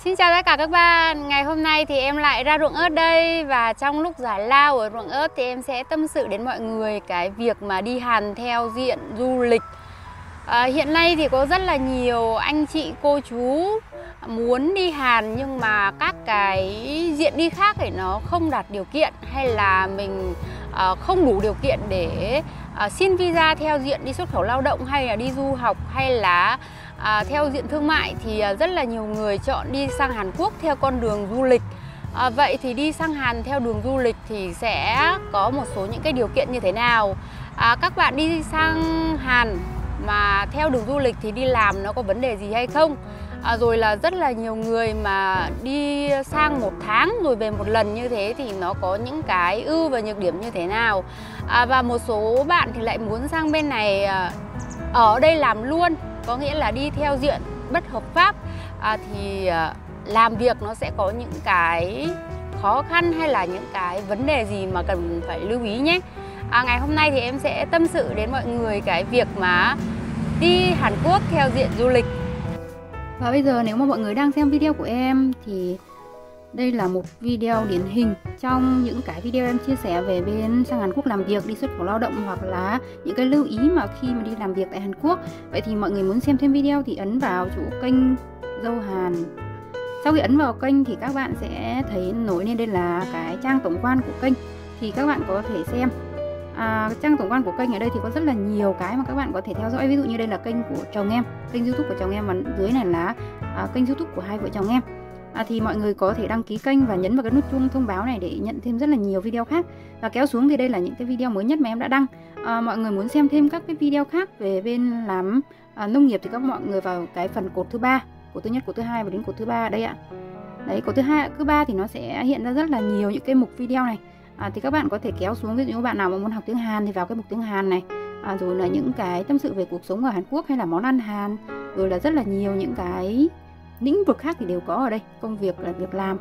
Xin chào tất cả các bạn. Ngày hôm nay thì em lại ra ruộng ớt đây. Và trong lúc giải lao ở ruộng ớt thì em sẽ tâm sự đến mọi người cái việc mà đi hàn theo diện du lịch. Hiện nay thì có rất là nhiều anh chị cô chú muốn đi hàn, nhưng mà các cái diện đi khác thì nó không đạt điều kiện, hay là mình không đủ điều kiện để xin visa theo diện đi xuất khẩu lao động, hay là đi du học, hay là theo diện thương mại, thì rất là nhiều người chọn đi sang Hàn Quốc theo con đường du lịch. Vậy thì đi sang Hàn theo đường du lịch thì sẽ có một số những cái điều kiện như thế nào? Các bạn đi sang Hàn mà theo đường du lịch thì đi làm nó có vấn đề gì hay không? Rồi là rất là nhiều người mà đi sang 1 tháng rồi về một lần như thế thì nó có những cái ưu và nhược điểm như thế nào? Và một số bạn thì lại muốn sang bên này ở đây làm luôn, có nghĩa là đi theo diện bất hợp pháp, thì làm việc nó sẽ có những cái khó khăn hay là những cái vấn đề gì mà cần phải lưu ý nhé. Ngày hôm nay thì em sẽ tâm sự đến mọi người cái việc mà đi Hàn Quốc theo diện du lịch. Và bây giờ nếu mà mọi người đang xem video của em thì đây là một video điển hình trong những cái video em chia sẻ về bên sang Hàn Quốc làm việc, đi xuất khẩu lao động, hoặc là những cái lưu ý mà khi mà đi làm việc tại Hàn Quốc. Vậy thì mọi người muốn xem thêm video thì ấn vào chỗ kênh Dâu Hàn. Sau khi ấn vào kênh thì các bạn sẽ thấy nổi lên đây là cái trang tổng quan của kênh, thì các bạn có thể xem. Trang tổng quan của kênh ở đây thì có rất là nhiều cái mà các bạn có thể theo dõi. Ví dụ như đây là kênh của chồng em, kênh YouTube của chồng em, và dưới này là kênh YouTube của hai vợ chồng em. Thì mọi người có thể đăng ký kênh và nhấn vào cái nút chuông thông báo này để nhận thêm rất là nhiều video khác. Và kéo xuống thì đây là những cái video mới nhất mà em đã đăng. Mọi người muốn xem thêm các cái video khác về bên làm nông nghiệp thì các mọi người vào cái phần cột thứ 3, cột thứ nhất, cột thứ 2 và đến cột thứ 3 đây ạ. Đấy, cột thứ 2, thứ 3 thì nó sẽ hiện ra rất là nhiều những cái mục video này. Thì các bạn có thể kéo xuống, ví dụ như bạn nào mà muốn học tiếng Hàn thì vào cái mục tiếng Hàn này. Rồi là những cái tâm sự về cuộc sống ở Hàn Quốc hay là món ăn Hàn, rồi là rất là nhiều những cái lĩnh vực khác thì đều có ở đây. Công việc là việc làm,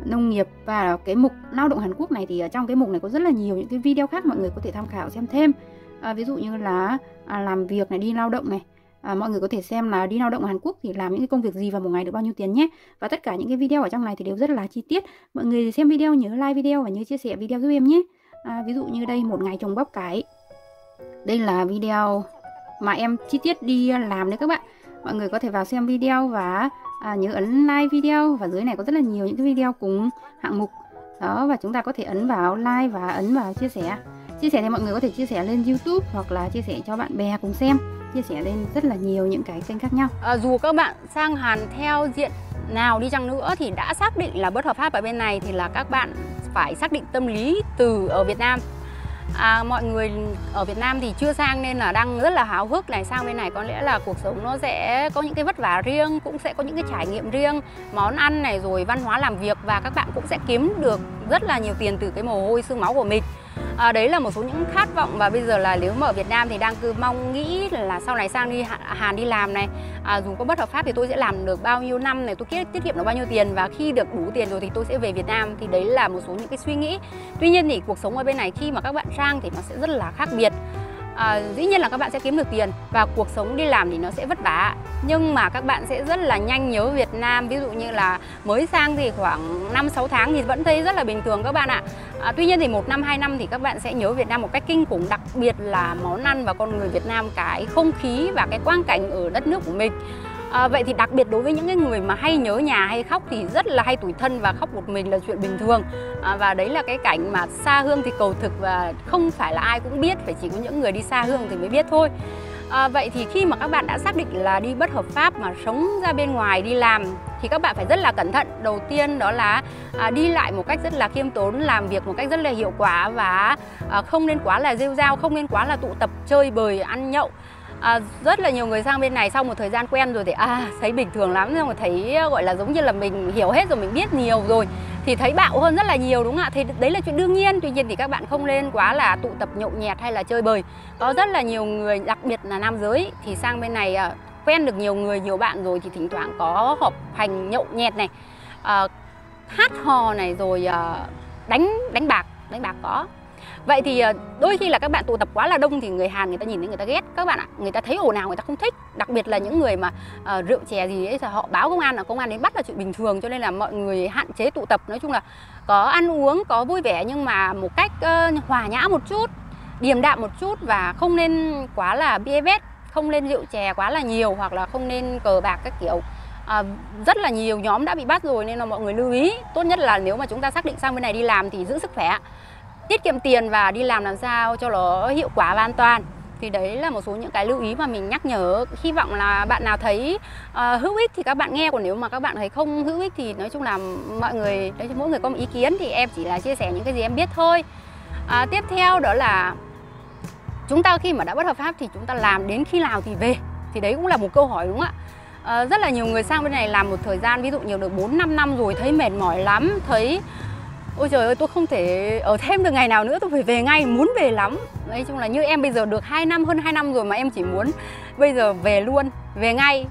nông nghiệp, và cái mục lao động Hàn Quốc này thì ở trong cái mục này có rất là nhiều những cái video khác mọi người có thể tham khảo xem thêm. Ví dụ như là làm việc này, đi lao động này. Mọi người có thể xem là đi lao động ở Hàn Quốc thì làm những cái công việc gì và một ngày được bao nhiêu tiền nhé. Và tất cả những cái video ở trong này thì đều rất là chi tiết. Mọi người xem video nhớ like video và nhớ chia sẻ video giúp em nhé. Ví dụ như đây, một ngày trồng bắp cải. Đây là video mà em chi tiết đi làm đấy các bạn. Mọi người có thể vào xem video và nhớ ấn like video. Và dưới này có rất là nhiều những cái video cùng hạng mục đó, và chúng ta có thể ấn vào like và ấn vào chia sẻ. Chia sẻ thì mọi người có thể chia sẻ lên YouTube hoặc là chia sẻ cho bạn bè cùng xem, chia sẻ lên rất là nhiều những cái kênh khác nhau. Dù các bạn sang Hàn theo diện nào đi chăng nữa thì đã xác định là bất hợp pháp ở bên này thì là các bạn phải xác định tâm lý từ ở Việt Nam. Mọi người ở Việt Nam thì chưa sang nên là đang rất là háo hức này, sang bên này có lẽ là cuộc sống nó sẽ có những cái vất vả riêng, cũng sẽ có những cái trải nghiệm riêng, món ăn này, rồi văn hóa làm việc, và các bạn cũng sẽ kiếm được rất là nhiều tiền từ cái mồ hôi xương máu của mình. Đấy là một số những khát vọng. Và bây giờ là nếu mà ở Việt Nam thì đang cứ mong nghĩ là sau này sang đi Hàn đi làm này, dù có bất hợp pháp thì tôi sẽ làm được bao nhiêu năm này, tôi tiết kiệm được bao nhiêu tiền, và khi được đủ tiền rồi thì tôi sẽ về Việt Nam. Thì đấy là một số những cái suy nghĩ. Tuy nhiên thì cuộc sống ở bên này khi mà các bạn sang thì nó sẽ rất là khác biệt. Dĩ nhiên là các bạn sẽ kiếm được tiền và cuộc sống đi làm thì nó sẽ vất vả, nhưng mà các bạn sẽ rất là nhanh nhớ Việt Nam. Ví dụ như là mới sang thì khoảng 5-6 tháng thì vẫn thấy rất là bình thường các bạn ạ. Tuy nhiên thì 1 năm 2 năm thì các bạn sẽ nhớ Việt Nam một cách kinh khủng, đặc biệt là món ăn và con người Việt Nam, cái không khí và cái quang cảnh ở đất nước của mình. Vậy thì đặc biệt đối với những cái người mà hay nhớ nhà hay khóc thì rất là hay tủi thân, và khóc một mình là chuyện bình thường. Và đấy là cái cảnh mà xa hương thì cầu thực, và không phải là ai cũng biết, phải chỉ có những người đi xa hương thì mới biết thôi. Vậy thì khi mà các bạn đã xác định là đi bất hợp pháp mà sống ra bên ngoài đi làm thì các bạn phải rất là cẩn thận. Đầu tiên đó là đi lại một cách rất là khiêm tốn, làm việc một cách rất là hiệu quả, và không nên quá là rêu rao, không nên quá là tụ tập chơi bời ăn nhậu. Rất là nhiều người sang bên này sau một thời gian quen rồi thì thấy bình thường lắm, nhưng mà thấy gọi là giống như là mình hiểu hết rồi, mình biết nhiều rồi thì thấy bạo hơn rất là nhiều, đúng không ạ? Thì đấy là chuyện đương nhiên. Tuy nhiên thì các bạn không nên quá là tụ tập nhậu nhẹt hay là chơi bời. Có rất là nhiều người, đặc biệt là nam giới, thì sang bên này quen được nhiều người, nhiều bạn rồi thì thỉnh thoảng có họp hành nhậu nhẹt này, hát hò này, rồi đánh bạc có. Vậy thì đôi khi là các bạn tụ tập quá là đông thì người Hàn người ta nhìn thấy người ta ghét các bạn ạ. Người ta thấy ồn ào người ta không thích. Đặc biệt là những người mà rượu chè gì ấy, họ báo công an là công an đến bắt là chuyện bình thường. Cho nên là mọi người hạn chế tụ tập. Nói chung là có ăn uống, có vui vẻ nhưng mà một cách hòa nhã một chút, điềm đạm một chút, và không nên quá là bia bét, không nên rượu chè quá là nhiều, hoặc là không nên cờ bạc các kiểu. Rất là nhiều nhóm đã bị bắt rồi nên là mọi người lưu ý. Tốt nhất là nếu mà chúng ta xác định sang bên này đi làm thì giữ sức khỏe, tiết kiệm tiền và đi làm sao cho nó hiệu quả và an toàn. Thì đấy là một số những cái lưu ý mà mình nhắc nhở. Hy vọng là bạn nào thấy hữu ích thì các bạn nghe, còn nếu mà các bạn thấy không hữu ích thì nói chung là mọi người, mỗi người có một ý kiến, thì em chỉ là chia sẻ những cái gì em biết thôi. Tiếp theo đó là chúng ta khi mà đã bất hợp pháp thì chúng ta làm đến khi nào thì về, thì đấy cũng là một câu hỏi đúng không ạ? Rất là nhiều người sang bên này làm một thời gian, ví dụ nhiều được 4-5 năm rồi, thấy mệt mỏi lắm, thấy ôi trời ơi tôi không thể ở thêm được ngày nào nữa, tôi phải về ngay, muốn về lắm. Nói chung là như em bây giờ được 2 năm, hơn 2 năm rồi mà em chỉ muốn bây giờ về luôn, về ngay.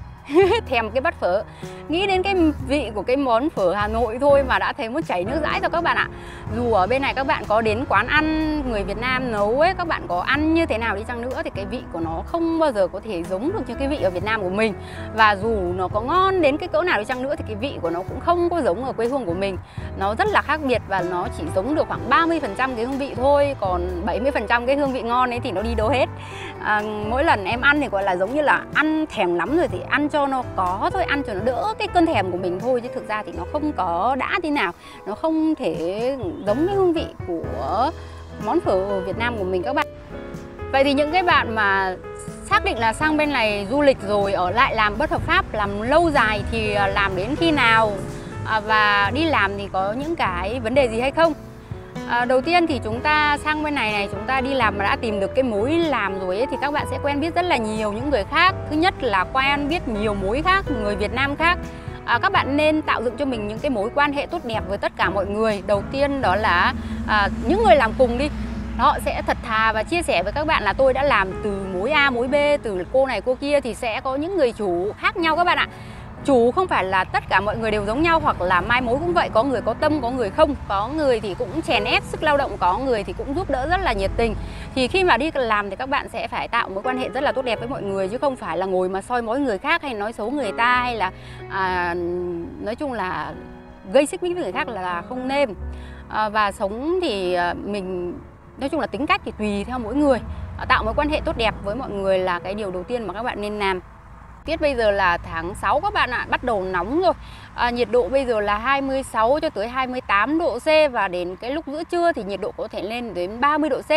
Thèm cái bát phở, nghĩ đến cái vị của cái món phở Hà Nội thôi mà đã thấy muốn chảy nước dãi rồi các bạn ạ. Dù ở bên này các bạn có đến quán ăn người Việt Nam nấu ấy, các bạn có ăn như thế nào đi chăng nữa thì cái vị của nó không bao giờ có thể giống được như cái vị ở Việt Nam của mình. Và dù nó có ngon đến cái cỡ nào đi chăng nữa thì cái vị của nó cũng không có giống ở quê hương của mình. Nó rất là khác biệt và nó chỉ giống được khoảng 30% cái hương vị thôi, còn 70% cái hương vị ngon ấy thì nó đi đâu hết. Mỗi lần em ăn thì gọi là giống như là ăn thèm lắm rồi thì ăn cho nó có thôi, ăn cho nó đỡ cái cơn thèm của mình thôi, chứ thực ra thì nó không có đã tí nào, nó không thể giống cái hương vị của món phở ở Việt Nam của mình các bạn. Vậy thì những cái bạn mà xác định là sang bên này du lịch rồi ở lại làm bất hợp pháp, làm lâu dài thì làm đến khi nào, và đi làm thì có những cái vấn đề gì hay không? Đầu tiên thì chúng ta sang bên này chúng ta đi làm mà đã tìm được cái mối làm rồi ấy, thì các bạn sẽ quen biết rất là nhiều những người khác. Thứ nhất là quen biết nhiều mối khác, người Việt Nam khác. Các bạn nên tạo dựng cho mình những cái mối quan hệ tốt đẹp với tất cả mọi người. Đầu tiên đó là những người làm cùng đi, họ sẽ thật thà và chia sẻ với các bạn là tôi đã làm từ mối A, mối B, từ cô này cô kia, thì sẽ có những người chủ khác nhau các bạn ạ. Chủ không phải là tất cả mọi người đều giống nhau, hoặc là mai mối cũng vậy, có người có tâm, có người không, có người thì cũng chèn ép sức lao động, có người thì cũng giúp đỡ rất là nhiệt tình. Thì khi mà đi làm thì các bạn sẽ phải tạo mối quan hệ rất là tốt đẹp với mọi người, chứ không phải là ngồi mà soi mói người khác hay nói xấu người ta, hay là nói chung là gây xích mích với người khác là không nên. Và sống thì mình nói chung là tính cách thì tùy theo mỗi người. Tạo mối quan hệ tốt đẹp với mọi người là cái điều đầu tiên mà các bạn nên làm. Tiết bây giờ là tháng 6 các bạn ạ, bắt đầu nóng rồi. Nhiệt độ bây giờ là 26 cho tới 28 độ C, và đến cái lúc giữa trưa thì nhiệt độ có thể lên đến 30 độ C.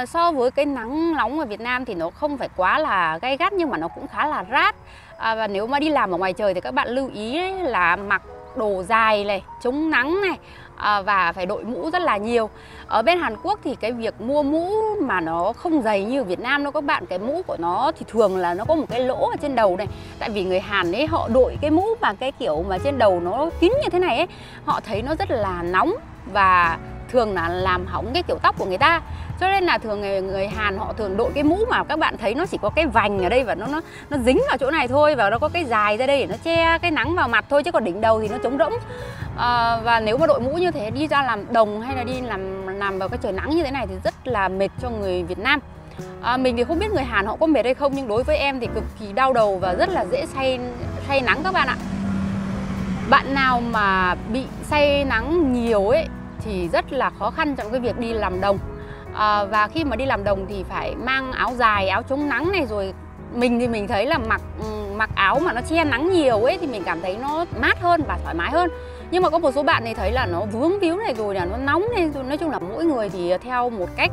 So với cái nắng nóng ở Việt Nam thì nó không phải quá là gay gắt, nhưng mà nó cũng khá là rát. Và nếu mà đi làm ở ngoài trời thì các bạn lưu ý là mặc đồ dài này, chống nắng này, và phải đội mũ rất là nhiều. Ở bên Hàn Quốc thì cái việc mua mũ mà nó không dày như ở Việt Nam đâu các bạn. Cái mũ của nó thì thường là nó có một cái lỗ ở trên đầu này. Tại vì người Hàn ấy họ đội cái mũ mà cái kiểu mà trên đầu nó kín như thế này ấy, họ thấy nó rất là nóng và thường là làm hỏng cái kiểu tóc của người ta. Cho nên là thường người Hàn họ thường đội cái mũ mà các bạn thấy nó chỉ có cái vành ở đây và nó dính vào chỗ này thôi, và nó có cái dài ra đây để nó che cái nắng vào mặt thôi, chứ còn đỉnh đầu thì nó trống rỗng. Và nếu mà đội mũ như thế đi ra làm đồng hay là đi làm vào cái trời nắng như thế này thì rất là mệt cho người Việt Nam. Mình thì không biết người Hàn họ có mệt hay không, nhưng đối với em thì cực kỳ đau đầu và rất là dễ say nắng các bạn ạ. Bạn nào mà bị say nắng nhiều ấy thì rất là khó khăn trong cái việc đi làm đồng. Và khi mà đi làm đồng thì phải mang áo dài, áo chống nắng này, rồi mình thì mình thấy là mặc áo mà nó che nắng nhiều ấy thì mình cảm thấy nó mát hơn và thoải mái hơn. Nhưng mà có một số bạn thì thấy là nó vướng víu này, rồi là nó nóng này, rồi nói chung là mỗi người thì theo một cách.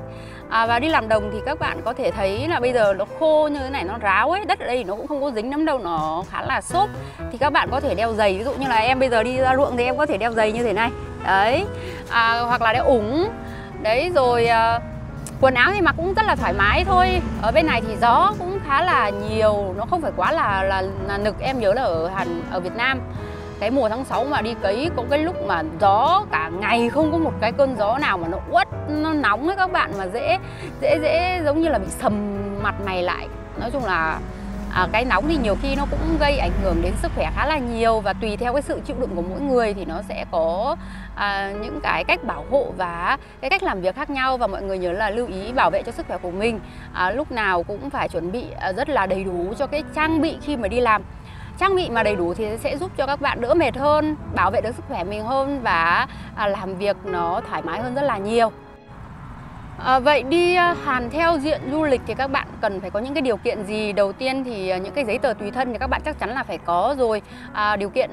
Và đi làm đồng thì các bạn có thể thấy là bây giờ nó khô như thế này, nó ráo ấy, đất ở đây nó cũng không có dính lắm đâu, nó khá là xốp. Thì các bạn có thể đeo giày, ví dụ như là em bây giờ đi ra ruộng thì em có thể đeo giày như thế này. Đấy, hoặc là đeo ủng. Đấy, rồi quần áo thì mặc cũng rất là thoải mái thôi. Ở bên này thì gió cũng khá là nhiều, nó không phải quá là nực. Em nhớ là ở Việt Nam cái mùa tháng 6 mà đi cấy có cái lúc mà gió cả ngày, không có một cái cơn gió nào mà nó uất, nó nóng ấy các bạn, mà dễ giống như là bị sầm mặt mày lại. Nói chung là Cái nóng thì nhiều khi nó cũng gây ảnh hưởng đến sức khỏe khá là nhiều, và tùy theo cái sự chịu đựng của mỗi người thì nó sẽ có những cái cách bảo hộ và cái cách làm việc khác nhau. Và mọi người nhớ là lưu ý bảo vệ cho sức khỏe của mình, lúc nào cũng phải chuẩn bị rất là đầy đủ cho cái trang bị khi mà đi làm. Trang bị mà đầy đủ thì sẽ giúp cho các bạn đỡ mệt hơn, bảo vệ được sức khỏe mình hơn và làm việc nó thoải mái hơn rất là nhiều. Vậy đi Hàn theo diện du lịch thì các bạn cần phải có những cái điều kiện gì? Đầu tiên thì những cái giấy tờ tùy thân thì các bạn chắc chắn là phải có rồi. Điều kiện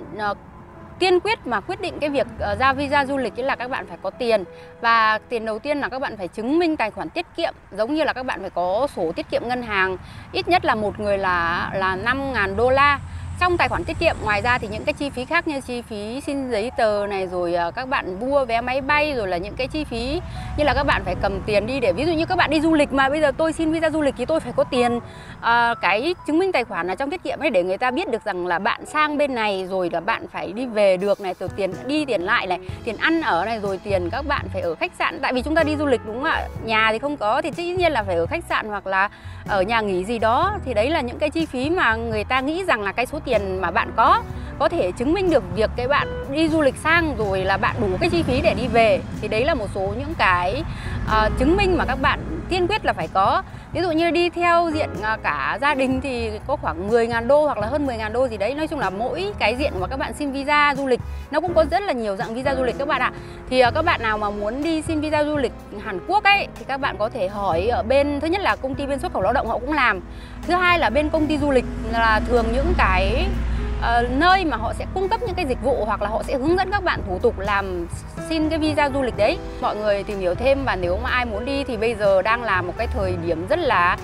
tiên quyết mà quyết định cái việc ra visa du lịch là các bạn phải có tiền. Và tiền đầu tiên là các bạn phải chứng minh tài khoản tiết kiệm, giống như là các bạn phải có sổ tiết kiệm ngân hàng, ít nhất là một người là $5.000 trong tài khoản tiết kiệm. Ngoài ra thì những cái chi phí khác như chi phí xin giấy tờ này, rồi các bạn mua vé máy bay, rồi là những cái chi phí như là các bạn phải cầm tiền đi để, ví dụ như các bạn đi du lịch mà bây giờ tôi xin visa du lịch thì tôi phải có tiền, cái chứng minh tài khoản là trong tiết kiệm ấy, để người ta biết được rằng là bạn sang bên này rồi là bạn phải đi về được này, từ tiền đi tiền lại này, tiền ăn ở này, rồi tiền các bạn phải ở khách sạn. Tại vì chúng ta đi du lịch đúng không ạ, nhà thì không có thì dĩ nhiên là phải ở khách sạn hoặc là ở nhà nghỉ gì đó. Thì đấy là những cái chi phí mà người ta nghĩ rằng là cái số tiền mà bạn có thể chứng minh được việc cái bạn đi du lịch sang, rồi là bạn đủ cái chi phí để đi về. Thì đấy là một số những cái chứng minh mà các bạn tiên quyết là phải có. Ví dụ như đi theo diện cả gia đình thì có khoảng $10.000 hoặc là hơn $10.000 gì đấy. Nói chung là mỗi cái diện mà các bạn xin visa du lịch nó cũng có rất là nhiều dạng visa du lịch các bạn ạ. Thì các bạn nào mà muốn đi xin visa du lịch Hàn Quốc ấy thì các bạn có thể hỏi ở bên, thứ nhất là công ty bên xuất khẩu lao động họ cũng làm. Thứ hai là bên công ty du lịch, là thường những cái nơi mà họ sẽ cung cấp những cái dịch vụ hoặc là họ sẽ hướng dẫn các bạn thủ tục làm xin cái visa du lịch đấy. Mọi người tìm hiểu thêm, và nếu mà ai muốn đi thì bây giờ đang là một cái thời điểm rất là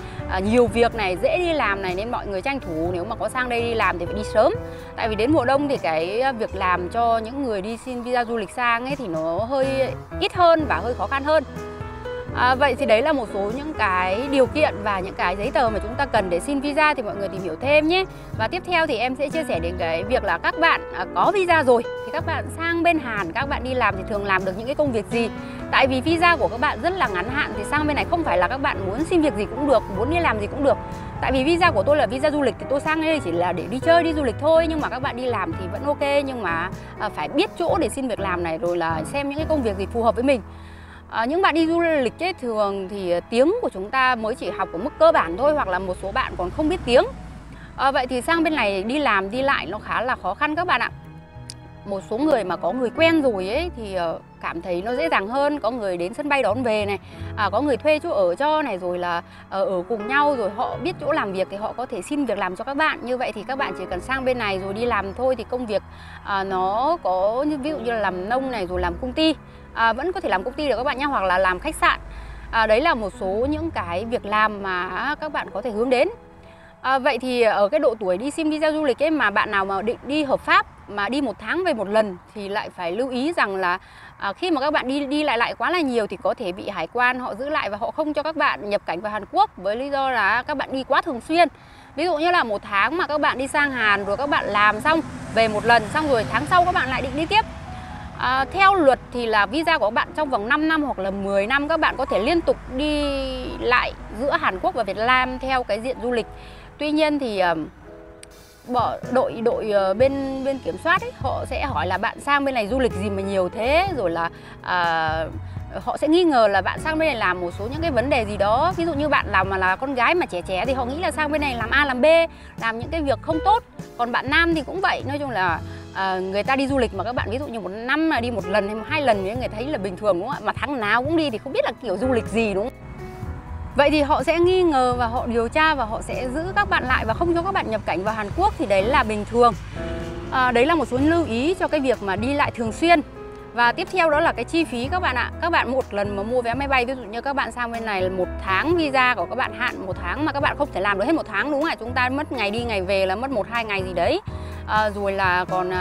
nhiều việc này, dễ đi làm này, nên mọi người tranh thủ nếu mà có sang đây đi làm thì phải đi sớm. Tại vì đến mùa đông thì cái việc làm cho những người đi xin visa du lịch sang ấy thì nó hơi ít hơn và hơi khó khăn hơn. Vậy thì đấy là một số những cái điều kiện và những cái giấy tờ mà chúng ta cần để xin visa, thì mọi người tìm hiểu thêm nhé. Và tiếp theo thì em sẽ chia sẻ đến cái việc là các bạn có visa rồi thì các bạn sang bên Hàn, các bạn đi làm thì thường làm được những cái công việc gì. Tại vì visa của các bạn rất là ngắn hạn, thì sang bên này không phải là các bạn muốn xin việc gì cũng được, muốn đi làm gì cũng được. Tại vì visa của tôi là visa du lịch thì tôi sang đây chỉ là để đi chơi, đi du lịch thôi. Nhưng mà các bạn đi làm thì vẫn ok, nhưng mà phải biết chỗ để xin việc làm này, rồi là xem những cái công việc gì phù hợp với mình. Những bạn đi du lịch ấy, thường thì tiếng của chúng ta mới chỉ học ở mức cơ bản thôi, hoặc là một số bạn còn không biết tiếng. Vậy thì sang bên này đi làm đi lại nó khá là khó khăn các bạn ạ. Một số người mà có người quen rồi ấy thì cảm thấy nó dễ dàng hơn. Có người đến sân bay đón về này, có người thuê chỗ ở cho này, rồi là ở cùng nhau, rồi họ biết chỗ làm việc thì họ có thể xin việc làm cho các bạn. Như vậy thì các bạn chỉ cần sang bên này rồi đi làm thôi, thì công việc nó có ví dụ như là làm nông này, rồi làm công ty, vẫn có thể làm công ty được các bạn nhé, hoặc là làm khách sạn. Đấy là một số những cái việc làm mà các bạn có thể hướng đến. Vậy thì ở cái độ tuổi đi xin visa du lịch ấy, mà bạn nào mà định đi hợp pháp mà đi 1 tháng về một lần thì lại phải lưu ý rằng là khi mà các bạn đi lại quá là nhiều thì có thể bị hải quan họ giữ lại và họ không cho các bạn nhập cảnh vào Hàn Quốc, với lý do là các bạn đi quá thường xuyên. Ví dụ như là 1 tháng mà các bạn đi sang Hàn rồi các bạn làm xong về một lần, xong rồi tháng sau các bạn lại định đi tiếp. Theo luật thì là visa của các bạn trong vòng 5 năm hoặc là 10 năm các bạn có thể liên tục đi lại giữa Hàn Quốc và Việt Nam theo cái diện du lịch. Tuy nhiên thì đội bên kiểm soát ấy, họ sẽ hỏi là bạn sang bên này du lịch gì mà nhiều thế, rồi là họ sẽ nghi ngờ là bạn sang bên này làm một số những cái vấn đề gì đó. Ví dụ như bạn làm mà là con gái mà trẻ thì họ nghĩ là sang bên này làm A làm B, làm những cái việc không tốt. Còn bạn nam thì cũng vậy. Nói chung là người ta đi du lịch mà các bạn ví dụ như 1 năm mà đi 1 lần hay 2 lần thì người thấy là bình thường đúng không ạ? Mà tháng nào cũng đi thì không biết là kiểu du lịch gì đúng không? Vậy thì họ sẽ nghi ngờ và họ điều tra và họ sẽ giữ các bạn lại và không cho các bạn nhập cảnh vào Hàn Quốc, thì đấy là bình thường. Đấy là một số lưu ý cho cái việc mà đi lại thường xuyên. Và tiếp theo đó là cái chi phí các bạn ạ. Các bạn một lần mà mua vé máy bay, ví dụ như các bạn sang bên này 1 tháng, visa của các bạn hạn 1 tháng mà các bạn không thể làm được hết 1 tháng đúng không ạ? Chúng ta mất ngày đi ngày về là mất 1-2 ngày gì đấy. Rồi là còn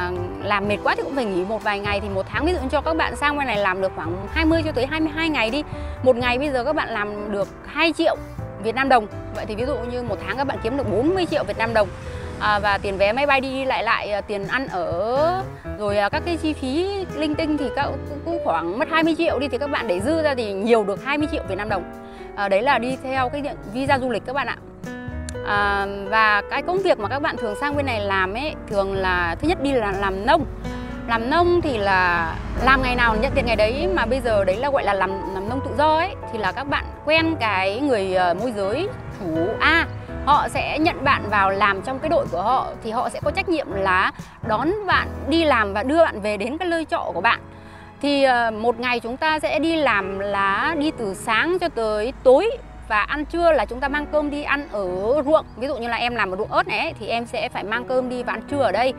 làm mệt quá thì cũng phải nghỉ một vài ngày. Thì 1 tháng ví dụ cho các bạn sang bên này làm được khoảng 20 cho tới 22 ngày đi. Một ngày bây giờ các bạn làm được 2 triệu Việt Nam đồng. Vậy thì ví dụ như 1 tháng các bạn kiếm được 40 triệu Việt Nam đồng. Và tiền vé máy bay đi lại, tiền ăn ở, rồi các cái chi phí linh tinh thì cũng khoảng mất 20 triệu đi, thì các bạn để dư ra thì nhiều được 20 triệu Việt Nam đồng. Đấy là đi theo cái visa du lịch các bạn ạ. Và cái công việc mà các bạn thường sang bên này làm ấy thường là thứ nhất đi là làm nông. Làm nông thì là làm ngày nào nhận tiền ngày đấy, mà bây giờ đấy là gọi là làm nông tự do ấy, thì là các bạn quen cái người môi giới chủ A, họ sẽ nhận bạn vào làm trong cái đội của họ, thì họ sẽ có trách nhiệm là đón bạn đi làm và đưa bạn về đến cái nơi trọ của bạn. Thì một ngày chúng ta sẽ đi làm là đi từ sáng cho tới tối, và ăn trưa là chúng ta mang cơm đi ăn ở ruộng. Ví dụ như là em làm ở ruộng ớt này ấy, thì em sẽ phải mang cơm đi và ăn trưa ở đây.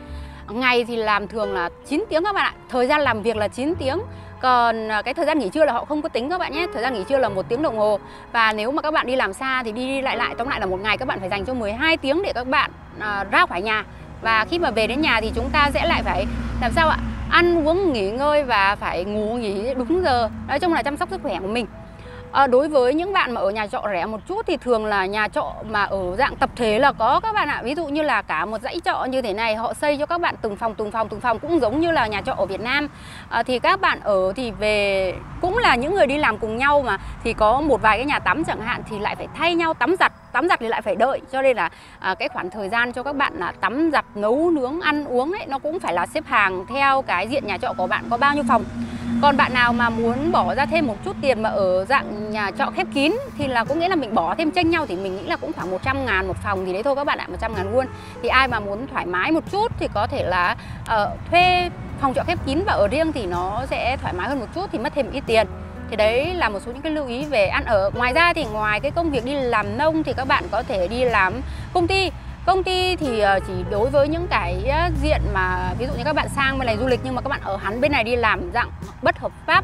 Ngày thì làm thường là 9 tiếng các bạn ạ. Thời gian làm việc là 9 tiếng. Còn cái thời gian nghỉ trưa là họ không có tính các bạn nhé. Thời gian nghỉ trưa là 1 tiếng đồng hồ. Và nếu mà các bạn đi làm xa thì đi lại tóm lại là một ngày các bạn phải dành cho 12 tiếng để các bạn ra khỏi nhà. Và khi mà về đến nhà thì chúng ta sẽ lại phải làm sao ạ? Ăn uống, nghỉ ngơi và phải ngủ nghỉ đúng giờ. Nói chung là chăm sóc sức khỏe của mình. Đối với những bạn mà ở nhà trọ rẻ một chút thì thường là nhà trọ mà ở dạng tập thể là có các bạn ạ. Ví dụ như là cả một dãy trọ như thế này, họ xây cho các bạn từng phòng cũng giống như là nhà trọ ở Việt Nam. Thì các bạn ở thì về cũng là những người đi làm cùng nhau mà, thì có một vài cái nhà tắm chẳng hạn thì lại phải thay nhau tắm giặt thì lại phải đợi, cho nên là cái khoảng thời gian cho các bạn là tắm giặt, nấu nướng, ăn uống ấy, nó cũng phải là xếp hàng theo cái diện nhà trọ của bạn có bao nhiêu phòng. Còn bạn nào mà muốn bỏ ra thêm một chút tiền mà ở dạng nhà trọ khép kín thì là có nghĩa là mình bỏ thêm chênh nhau, thì mình nghĩ là cũng khoảng 100.000 một phòng thì đấy thôi các bạn ạ, 100.000 won. Thì ai mà muốn thoải mái một chút thì có thể là thuê phòng trọ khép kín và ở riêng thì nó sẽ thoải mái hơn một chút, thì mất thêm một ít tiền. Thì đấy là một số những cái lưu ý về ăn ở. Ngoài ra thì ngoài cái công việc đi làm nông thì các bạn có thể đi làm công ty. Công ty thì chỉ đối với những cái diện mà ví dụ như các bạn sang bên này du lịch nhưng mà các bạn ở hẳn bên này đi làm dạng bất hợp pháp.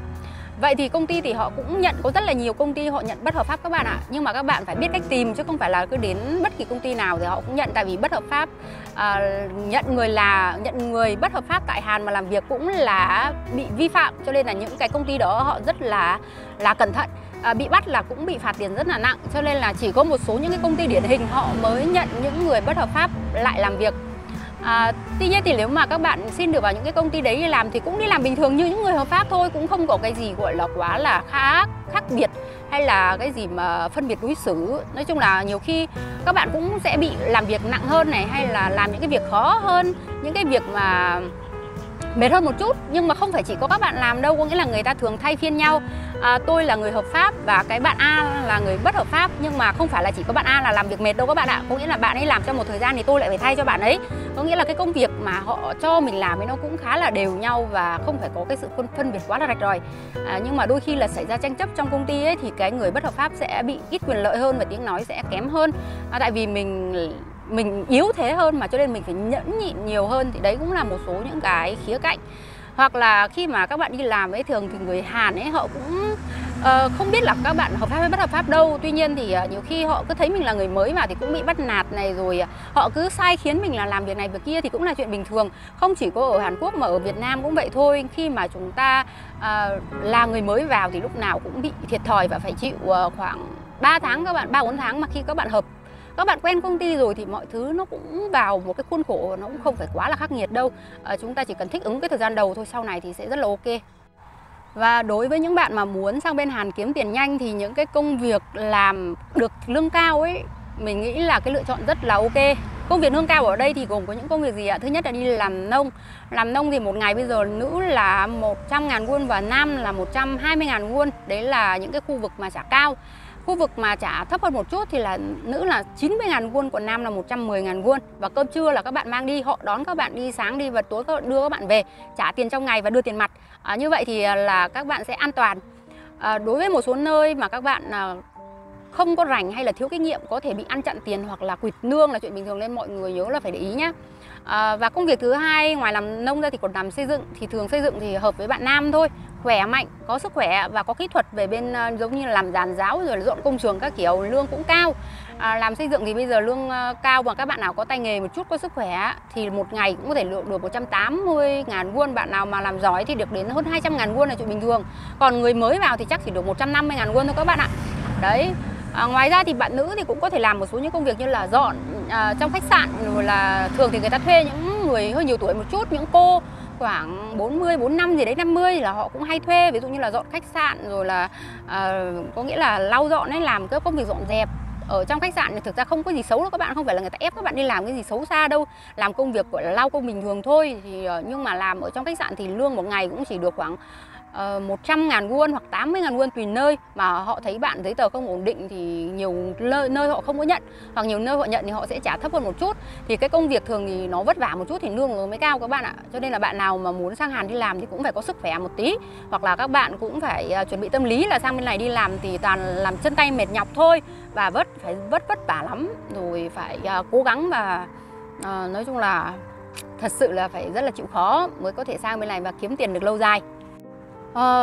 Vậy thì công ty thì họ cũng nhận, có rất là nhiều công ty họ nhận bất hợp pháp các bạn ạ. Nhưng mà các bạn phải biết cách tìm chứ không phải là cứ đến bất kỳ công ty nào thì họ cũng nhận. Tại vì bất hợp pháp, nhận người bất hợp pháp tại Hàn mà làm việc cũng là bị vi phạm. Cho nên là những cái công ty đó họ rất là cẩn thận. Bị bắt là cũng bị phạt tiền rất là nặng. Cho nên là chỉ có một số những cái công ty điển hình họ mới nhận những người bất hợp pháp lại làm việc. Tuy nhiên thì nếu mà các bạn xin được vào những cái công ty đấy đi làm thì cũng đi làm bình thường như những người hợp pháp thôi, cũng không có cái gì gọi là quá là khác biệt hay là cái gì mà phân biệt đối xử. Nói chung là nhiều khi các bạn cũng sẽ bị làm việc nặng hơn này, hay là làm những cái việc khó hơn, những cái việc mà mệt hơn một chút. Nhưng mà không phải chỉ có các bạn làm đâu, có nghĩa là người ta thường thay phiên nhau. Tôi là người hợp pháp và cái bạn A là người bất hợp pháp, nhưng mà không phải là chỉ có bạn A là làm việc mệt đâu các bạn ạ. Có nghĩa là bạn ấy làm trong một thời gian thì tôi lại phải thay cho bạn ấy. Có nghĩa là cái công việc mà họ cho mình làm ấy nó cũng khá là đều nhau và không phải có cái sự phân biệt quá là rạch ròi. Nhưng mà đôi khi là xảy ra tranh chấp trong công ty ấy, thì cái người bất hợp pháp sẽ bị ít quyền lợi hơn và tiếng nói sẽ kém hơn. Tại vì mình yếu thế hơn mà, cho nên mình phải nhẫn nhịn nhiều hơn. Thì đấy cũng là một số những cái khía cạnh. Hoặc là khi mà các bạn đi làm ấy, thường thì người Hàn ấy họ cũng không biết là các bạn hợp pháp hay bất hợp pháp đâu. Tuy nhiên thì nhiều khi họ cứ thấy mình là người mới vào thì cũng bị bắt nạt này, rồi họ cứ sai khiến mình là làm việc này việc kia thì cũng là chuyện bình thường. Không chỉ có ở Hàn Quốc mà ở Việt Nam cũng vậy thôi. Khi mà chúng ta là người mới vào thì lúc nào cũng bị thiệt thòi và phải chịu khoảng 3 tháng các bạn, 3-4 tháng. Mà khi các bạn quen công ty rồi thì mọi thứ nó cũng vào một cái khuôn khổ, nó cũng không phải quá là khắc nghiệt đâu. Chúng ta chỉ cần thích ứng cái thời gian đầu thôi, sau này thì sẽ rất là ok. Và đối với những bạn mà muốn sang bên Hàn kiếm tiền nhanh thì những cái công việc làm được lương cao ấy, mình nghĩ là cái lựa chọn rất là ok. Công việc lương cao ở đây thì gồm có những công việc gì ạ? Thứ nhất là đi làm nông. Làm nông thì một ngày bây giờ nữ là 100.000 won và nam là 120.000 won. Đấy là những cái khu vực mà trả cao. Khu vực mà trả thấp hơn một chút thì là nữ là 90.000 won, còn nam là 110.000 won. Và cơm trưa là các bạn mang đi, họ đón các bạn đi sáng đi và tối đưa các bạn về, trả tiền trong ngày và đưa tiền mặt. Như vậy thì là các bạn sẽ an toàn. Đối với một số nơi mà các bạn không có rảnh hay là thiếu kinh nghiệm, có thể bị ăn chặn tiền hoặc là quỵt nương là chuyện bình thường, nên mọi người nhớ là phải để ý nhé. Và công việc thứ hai ngoài làm nông ra thì còn làm xây dựng. Thì thường xây dựng thì hợp với bạn nam thôi, khỏe mạnh, có sức khỏe và có kỹ thuật về bên giống như là làm giàn giáo rồi là dọn công trường các kiểu, lương cũng cao. Làm xây dựng thì bây giờ lương cao, và các bạn nào có tay nghề một chút, có sức khỏe thì một ngày cũng có thể được 180.000 won. Bạn nào mà làm giỏi thì được đến hơn 200.000 won là chuyện bình thường. Còn người mới vào thì chắc chỉ được 150.000 won thôi các bạn ạ. Đấy. Ngoài ra thì bạn nữ thì cũng có thể làm một số những công việc như là dọn trong khách sạn, rồi là thường thì người ta thuê những người hơi nhiều tuổi một chút, những cô khoảng 40, 45 gì đấy, 50 thì là họ cũng hay thuê, ví dụ như là dọn khách sạn, rồi là có nghĩa là lau dọn ấy, làm các công việc dọn dẹp ở trong khách sạn thì thực ra không có gì xấu đâu các bạn, không phải là người ta ép các bạn đi làm cái gì xấu xa đâu, làm công việc gọi là lao công bình thường thôi. Thì nhưng mà làm ở trong khách sạn thì lương một ngày cũng chỉ được khoảng 100.000 won hoặc 80.000 won tùy nơi, mà họ thấy bạn giấy tờ không ổn định thì nhiều nơi họ không có nhận, hoặc nhiều nơi họ nhận thì họ sẽ trả thấp hơn một chút. Thì cái công việc thường thì nó vất vả một chút thì lương nó mới cao các bạn ạ. Cho nên là bạn nào mà muốn sang Hàn đi làm thì cũng phải có sức khỏe một tí, hoặc là các bạn cũng phải chuẩn bị tâm lý là sang bên này đi làm thì toàn làm chân tay mệt nhọc thôi, và phải vất vả lắm, rồi phải cố gắng, và nói chung là thật sự là phải rất là chịu khó mới có thể sang bên này và kiếm tiền được lâu dài.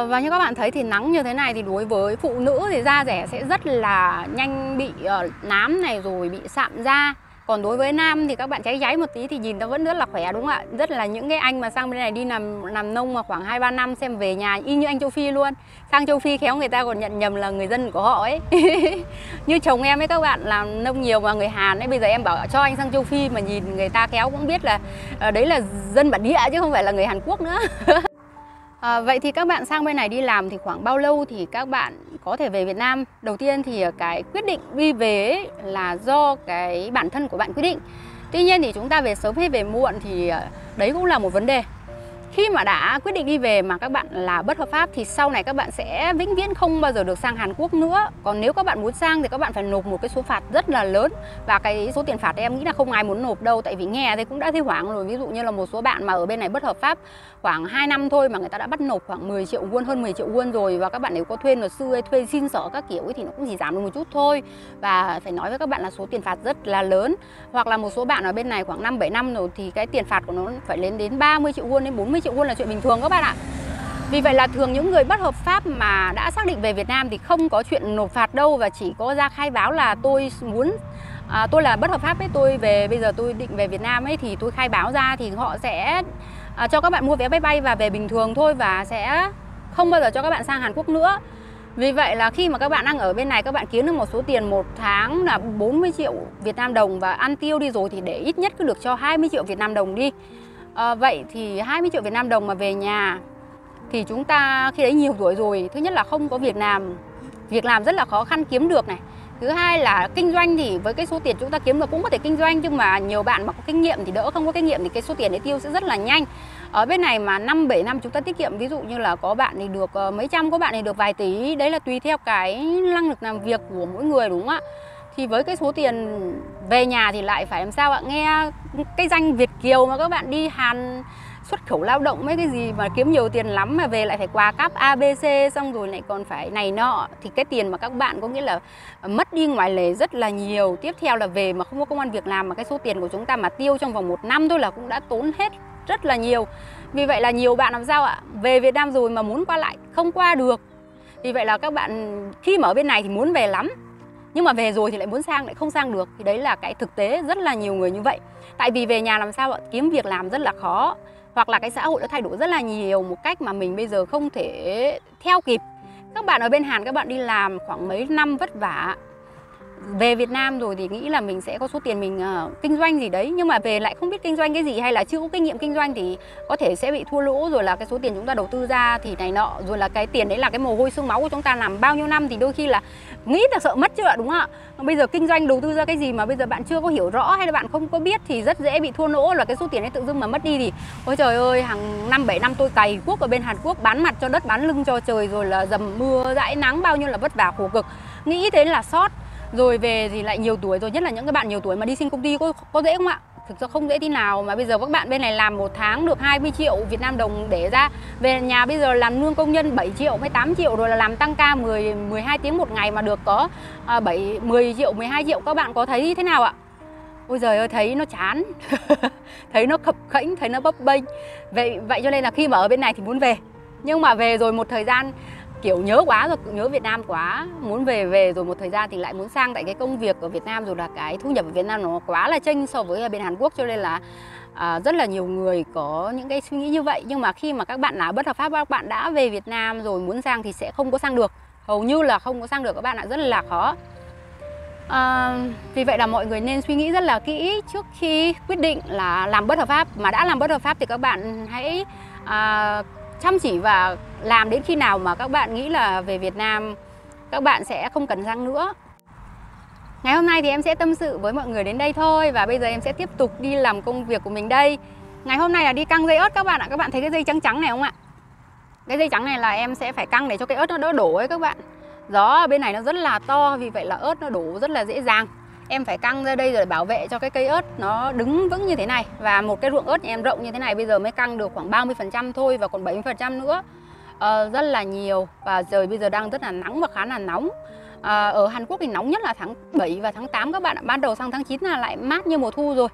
Và như các bạn thấy thì nắng như thế này thì đối với phụ nữ thì da rẻ sẽ rất là nhanh bị nám này, rồi bị sạm da. Còn đối với nam thì các bạn cháy giấy một tí thì nhìn nó vẫn rất là khỏe, đúng không ạ? Rất là những cái anh mà sang bên này đi làm nông mà khoảng 2-3 năm xem về nhà y như anh châu Phi luôn. Sang châu Phi khéo người ta còn nhận nhầm là người dân của họ ấy. Như chồng em ấy, các bạn làm nông nhiều mà người Hàn ấy, bây giờ em bảo cho anh sang châu Phi mà nhìn người ta khéo cũng biết là đấy là dân bản địa chứ không phải là người Hàn Quốc nữa. Vậy thì các bạn sang bên này đi làm thì khoảng bao lâu thì các bạn có thể về Việt Nam? Đầu tiên thì cái quyết định đi về ấy là do cái bản thân của bạn quyết định. Tuy nhiên thì chúng ta về sớm hay về muộn thì đấy cũng là một vấn đề. Khi mà đã quyết định đi về mà các bạn là bất hợp pháp thì sau này các bạn sẽ vĩnh viễn không bao giờ được sang Hàn Quốc nữa. Còn nếu các bạn muốn sang thì các bạn phải nộp một cái số phạt rất là lớn. Và cái số tiền phạt em nghĩ là không ai muốn nộp đâu. Tại vì nghe thì cũng đã thấy hoảng rồi. Ví dụ như là một số bạn mà ở bên này bất hợp pháp khoảng 2 năm thôi mà người ta đã bắt nộp khoảng 10 triệu won, hơn 10 triệu won rồi. Và các bạn nếu có thuê luật sư hay thuê xin sở các kiểu ấy thì nó cũng chỉ giảm được một chút thôi. Và phải nói với các bạn là số tiền phạt rất là lớn. Hoặc là một số bạn ở bên này khoảng 5-7 năm rồi thì cái tiền phạt của nó phải lên đến 30 triệu won đến 40 triệu won là chuyện bình thường các bạn ạ. Vì vậy là thường những người bất hợp pháp mà đã xác định về Việt Nam thì không có chuyện nộp phạt đâu, và chỉ có ra khai báo là tôi muốn tôi là bất hợp pháp ấy, tôi về bây giờ tôi định về Việt Nam ấy thì tôi khai báo ra thì họ sẽ cho các bạn mua vé máy bay và về bình thường thôi, và sẽ không bao giờ cho các bạn sang Hàn Quốc nữa. Vì vậy là khi mà các bạn đang ở bên này, các bạn kiếm được một số tiền một tháng là 40 triệu Việt Nam đồng và ăn tiêu đi rồi thì để ít nhất cứ được cho 20 triệu Việt Nam đồng đi. Vậy thì 20 triệu Việt Nam đồng mà về nhà thì chúng ta khi đấy nhiều tuổi rồi, thứ nhất là không có việc làm rất là khó khăn kiếm được này. Thứ hai là kinh doanh thì với cái số tiền chúng ta kiếm được cũng có thể kinh doanh, nhưng mà nhiều bạn mà có kinh nghiệm thì đỡ, không có kinh nghiệm thì cái số tiền đấy tiêu sẽ rất là nhanh. Ở bên này mà 5-7 năm chúng ta tiết kiệm, ví dụ như là có bạn thì được mấy trăm, có bạn thì được vài tỷ, đấy là tùy theo cái năng lực làm việc của mỗi người, đúng không ạ? Thì với cái số tiền về nhà thì lại phải làm sao ạ? Nghe cái danh Việt kiều mà các bạn đi Hàn xuất khẩu lao động mấy cái gì mà kiếm nhiều tiền lắm, mà về lại phải quà cáp ABC, xong rồi lại còn phải này nọ, thì cái tiền mà các bạn có nghĩa là mất đi ngoài lề rất là nhiều. Tiếp theo là về mà không có công ăn việc làm mà cái số tiền của chúng ta mà tiêu trong vòng 1 năm thôi là cũng đã tốn hết rất là nhiều. Vì vậy là nhiều bạn làm sao ạ? Về Việt Nam rồi mà muốn qua lại không qua được. Vì vậy là các bạn khi mà ở bên này thì muốn về lắm, nhưng mà về rồi thì lại muốn sang lại không sang được. Thì đấy là cái thực tế rất là nhiều người như vậy. Tại vì về nhà làm sao ạ? Kiếm việc làm rất là khó, hoặc là cái xã hội nó thay đổi rất là nhiều một cách mà mình bây giờ không thể theo kịp. Các bạn ở bên Hàn các bạn đi làm khoảng mấy năm vất vả, về Việt Nam rồi thì nghĩ là mình sẽ có số tiền mình kinh doanh gì đấy, nhưng mà về lại không biết kinh doanh cái gì hay là chưa có kinh nghiệm kinh doanh thì có thể sẽ bị thua lỗ, rồi là cái số tiền chúng ta đầu tư ra thì này nọ, rồi là cái tiền đấy là cái mồ hôi xương máu của chúng ta làm bao nhiêu năm thì đôi khi là nghĩ là sợ mất chứ ạ, đúng không ạ? Bây giờ kinh doanh đầu tư ra cái gì mà bây giờ bạn chưa có hiểu rõ hay là bạn không có biết thì rất dễ bị thua lỗ, là cái số tiền đấy tự dưng mà mất đi thì ôi trời ơi, hàng 5-7 năm tôi cày cuốc ở bên Hàn Quốc, bán mặt cho đất bán lưng cho trời, rồi là dầm mưa dãi nắng bao nhiêu là vất vả khổ cực, nghĩ thế là sót. Rồi về thì lại nhiều tuổi rồi, nhất là những cái bạn nhiều tuổi mà đi xin công ty có dễ không ạ? Thực ra không dễ tí nào. Mà bây giờ các bạn bên này làm 1 tháng được 20 triệu Việt Nam đồng để ra, về nhà bây giờ làm lương công nhân 7 triệu hay 8 triệu, rồi là làm tăng ca 12 tiếng một ngày mà được có 10 triệu, 12 triệu. Các bạn có thấy thế nào ạ? Ôi giời ơi, thấy nó chán thấy nó khập khễnh, thấy nó bấp bênh. Vậy cho nên là khi mà ở bên này thì muốn về, nhưng mà về rồi một thời gian kiểu nhớ quá rồi, nhớ Việt Nam quá, muốn về rồi một thời gian thì lại muốn sang, tại cái công việc ở Việt Nam rồi là cái thu nhập ở Việt Nam nó quá là chênh so với ở bên Hàn Quốc, cho nên là rất là nhiều người có những cái suy nghĩ như vậy. Nhưng mà khi mà các bạn là bất hợp pháp, các bạn đã về Việt Nam rồi muốn sang thì sẽ không có sang được, hầu như là không có sang được các bạn ạ, rất là khó. Vì vậy là mọi người nên suy nghĩ rất là kỹ trước khi quyết định là làm bất hợp pháp. Mà đã làm bất hợp pháp thì các bạn hãy chăm chỉ và làm đến khi nào mà các bạn nghĩ là về Việt Nam các bạn sẽ không cần sang nữa. Ngày hôm nay thì em sẽ tâm sự với mọi người đến đây thôi. Và bây giờ em sẽ tiếp tục đi làm công việc của mình đây. Ngày hôm nay là đi căng dây ớt các bạn ạ. Các bạn thấy cái dây trắng trắng này không ạ? Cái dây trắng này là em sẽ phải căng để cho cái ớt nó đỡ đổ ấy các bạn. Gió ở bên này nó rất là to, vì vậy là ớt nó đổ rất là dễ dàng. Em phải căng ra đây rồi để bảo vệ cho cái cây ớt nó đứng vững như thế này. Và một cái ruộng ớt nhà em rộng như thế này bây giờ mới căng được khoảng 30% thôi, và còn 70% nữa. Rất là nhiều. Và trời bây giờ đang rất là nắng và khá là nóng. Ở Hàn Quốc thì nóng nhất là tháng 7 và tháng 8 các bạn ạ. Ban đầu sang tháng 9 là lại mát như mùa thu rồi.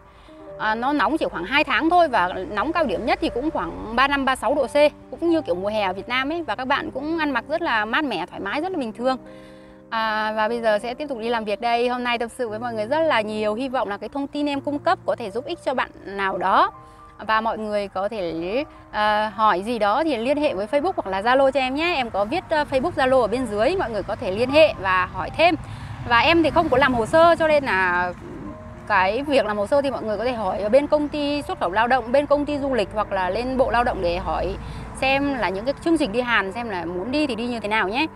Nó nóng chỉ khoảng 2 tháng thôi, và nóng cao điểm nhất thì cũng khoảng 35-36 độ C, cũng như kiểu mùa hè ở Việt Nam ấy. Và các bạn cũng ăn mặc rất là mát mẻ, thoải mái, rất là bình thường. Và bây giờ sẽ tiếp tục đi làm việc đây. Hôm nay tâm sự với mọi người rất là nhiều. Hy vọng là cái thông tin em cung cấp có thể giúp ích cho bạn nào đó. Và mọi người có thể hỏi gì đó thì liên hệ với Facebook hoặc là Zalo cho em nhé. Em có viết Facebook, Zalo ở bên dưới, mọi người có thể liên hệ và hỏi thêm. Và em thì không có làm hồ sơ, cho nên là cái việc làm hồ sơ thì mọi người có thể hỏi ở bên công ty xuất khẩu lao động, bên công ty du lịch, hoặc là lên Bộ Lao động để hỏi xem là những cái chương trình đi Hàn, xem là muốn đi thì đi như thế nào nhé.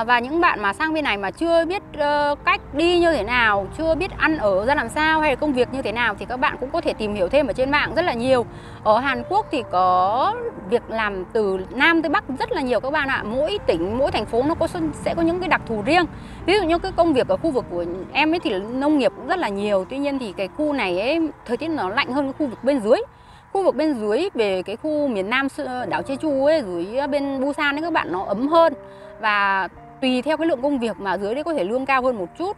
Và những bạn mà sang bên này mà chưa biết cách đi như thế nào, chưa biết ăn ở ra làm sao hay là công việc như thế nào, thì các bạn cũng có thể tìm hiểu thêm ở trên mạng rất là nhiều. Ở Hàn Quốc thì có việc làm từ Nam tới Bắc rất là nhiều các bạn ạ. Mỗi tỉnh, mỗi thành phố nó sẽ có những cái đặc thù riêng. Ví dụ như cái công việc ở khu vực của em ấy thì nông nghiệp cũng rất là nhiều. Tuy nhiên thì cái khu này ấy, thời tiết nó lạnh hơn cái khu vực bên dưới. Khu vực bên dưới về cái khu miền Nam đảo Jeju ấy, dưới bên Busan ấy các bạn, nó ấm hơn. Và tùy theo cái lượng công việc mà dưới đấy có thể lương cao hơn một chút.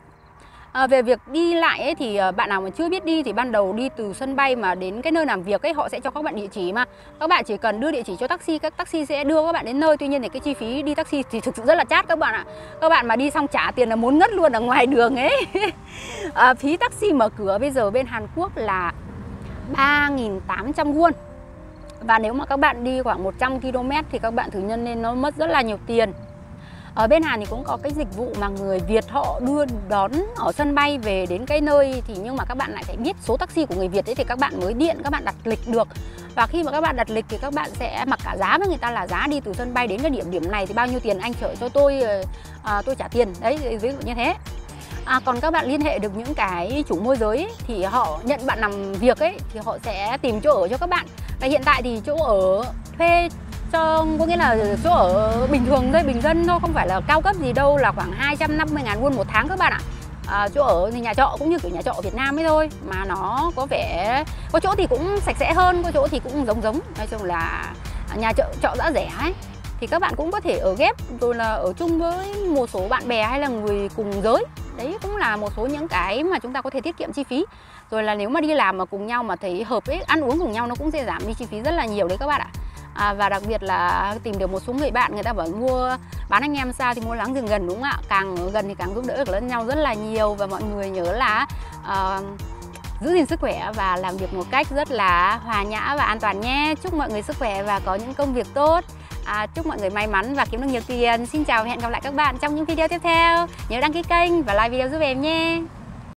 Về việc đi lại ấy, thì bạn nào mà chưa biết đi thì ban đầu đi từ sân bay mà đến cái nơi làm việc ấy, họ sẽ cho các bạn địa chỉ mà. Các bạn chỉ cần đưa địa chỉ cho taxi, các taxi sẽ đưa các bạn đến nơi. Tuy nhiên thì cái chi phí đi taxi thì thực sự rất là chát các bạn ạ. Các bạn mà đi xong trả tiền là muốn ngất luôn ở ngoài đường ấy. Phí taxi mở cửa bây giờ bên Hàn Quốc là 3.800 won. Và nếu mà các bạn đi khoảng 100 km thì các bạn thử nhân lên, nó mất rất là nhiều tiền. Ở bên Hàn thì cũng có cái dịch vụ mà người Việt họ đưa đón ở sân bay về đến cái nơi, thì nhưng mà các bạn lại phải biết số taxi của người Việt ấy thì các bạn mới điện, các bạn đặt lịch được. Và khi mà các bạn đặt lịch thì các bạn sẽ mặc cả giá với người ta, là giá đi từ sân bay đến cái điểm này thì bao nhiêu tiền anh chở cho tôi trả tiền. Đấy, ví dụ như thế. Còn các bạn liên hệ được những cái chủ môi giới ấy, thì họ nhận bạn làm việc ấy thì họ sẽ tìm chỗ ở cho các bạn. Và hiện tại thì chỗ ở thuê cho, có nghĩa là chỗ ở bình thường thôi, bình dân thôi, không phải là cao cấp gì đâu, là khoảng 250.000 won một tháng các bạn ạ. Chỗ ở thì nhà trọ cũng như kiểu nhà trọ ở Việt Nam ấy thôi, mà nó có vẻ có chỗ thì cũng sạch sẽ hơn, có chỗ thì cũng giống. Nói chung là nhà trọ giá rẻ ấy, thì các bạn cũng có thể ở ghép rồi là ở chung với một số bạn bè hay là người cùng giới. Đấy cũng là một số những cái mà chúng ta có thể tiết kiệm chi phí. Rồi là nếu mà đi làm mà cùng nhau mà thấy hợp ấy, ăn uống cùng nhau nó cũng sẽ giảm đi chi phí rất là nhiều đấy các bạn ạ. Và đặc biệt là tìm được một số người bạn, người ta bảo mua bán anh em sao thì mua láng giềng gần, đúng không ạ? Càng ở gần thì càng giúp đỡ được lẫn nhau rất là nhiều. Và mọi người nhớ là giữ gìn sức khỏe và làm việc một cách rất là hòa nhã và an toàn nhé. Chúc mọi người sức khỏe và có những công việc tốt. Chúc mọi người may mắn và kiếm được nhiều tiền. Xin chào và hẹn gặp lại các bạn trong những video tiếp theo. Nhớ đăng ký kênh và like video giúp em nhé.